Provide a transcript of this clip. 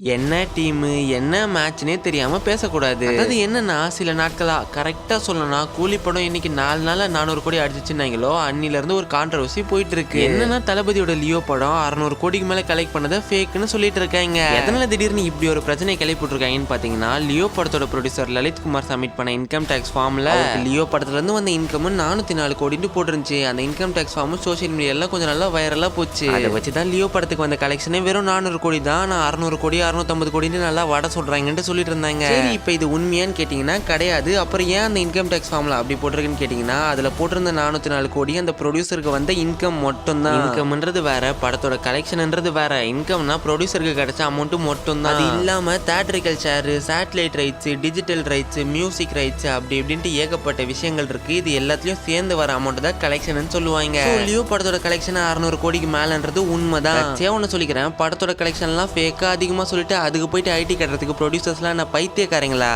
என்ன டீமு, என்ன மேட்ச்னே தெரியாம பேசக்கூடாது. அதாவது என்னன்னா, சில நாட்களா கரெக்ட்டா சொல்லணும்னா, கூலி படம் இன்னைக்கு 4 நாள்ல 400 கோடி அடிச்சுச்சுன்னாங்களோ, அன்னிலருந்து ஒரு கான்ட்ரோவர்சி போயிட்டு இருக்கு. என்னன்னா, தளபதியோட லியோ படம் 600 கோடிக்கு மேல கலெக்ட் பண்ணத ஃபேக்னு சொல்லிட்டு இருக்காங்க. எதனால திடீர்னு இப்படி ஒரு பிரச்சனை கிளப்பி விட்டுருக்காங்கன்னு பாத்தீங்கன்னா, லியோ படத்தோட ப்ரொடியூசர் லலித் குமார் சப்மிட் பண்ண இன்கம் டேக்ஸ் ஃபார்ம்ல லியோ படத்துல இருந்து வந்த இன்கம் 404 கோடின்னு போட்டுருந்துச்சு. அந்த இன்கம் டேக்ஸ் ஃபார்ம் சோசியல் மீடியால கொஞ்சம் நல்லா வைரலா போச்சு. அதை வச்சுதான் லியோ படத்துக்கு வந்த கலெக்ஷனே வெறும் 400 கோடி தான். நான் 600 கோடி 650 கோடின்னு நல்லா வட சொல்றாங்கன்னு சொல்லிட்டு இருந்தாங்க. சரி, இப்போ இது உண்மையான்னு கேட்டீங்கன்னா கிடையாது. அப்புறம் ஏன் அந்த இன்கம் டேக்ஸ் ஃபார்ம்ல அப்படி போட்டிருக்குன்னு கேட்டீங்கன்னா, அதுல போட்டிருந்த 404 கோடி அந்த ப்ரொடியூசருக்கு வந்த இன்கம் மட்டும் தான். இன்கம்ன்றது வேற, படத்தோட கலெக்ஷன்ன்றது வேற. இன்கம்னா ப்ரொடியூசருக்கு கிடைச்ச அமௌண்ட் மட்டும் தான். அது இல்லாம theatrical share, satellite rights, digital rights, music rights அப்படி இப்படின்ட்டு ஏகப்பட்ட விஷயங்கள் இருக்கு. இது எல்லாத்தையும் சேர்ந்து வர அமௌண்ட் தான் கலெக்ஷன் சொல்லுவாங்க. லியோ படத்தோட கலெக்ஷன் 600 கோடிக்கு மேலன்றது உண்மைதான். ஒன்னு சொல்லிக்கிறேன், படத்தோட கலெக்ஷன்லாம் ஃபேக்கா அதிகமா சொல்லிட்டு அதுக்கு போயிட்டு ஐடி கட்டுறதுக்கு ப்ரொடியூசர்ஸ்லாம் என்ன பைத்தியக்காரங்களா?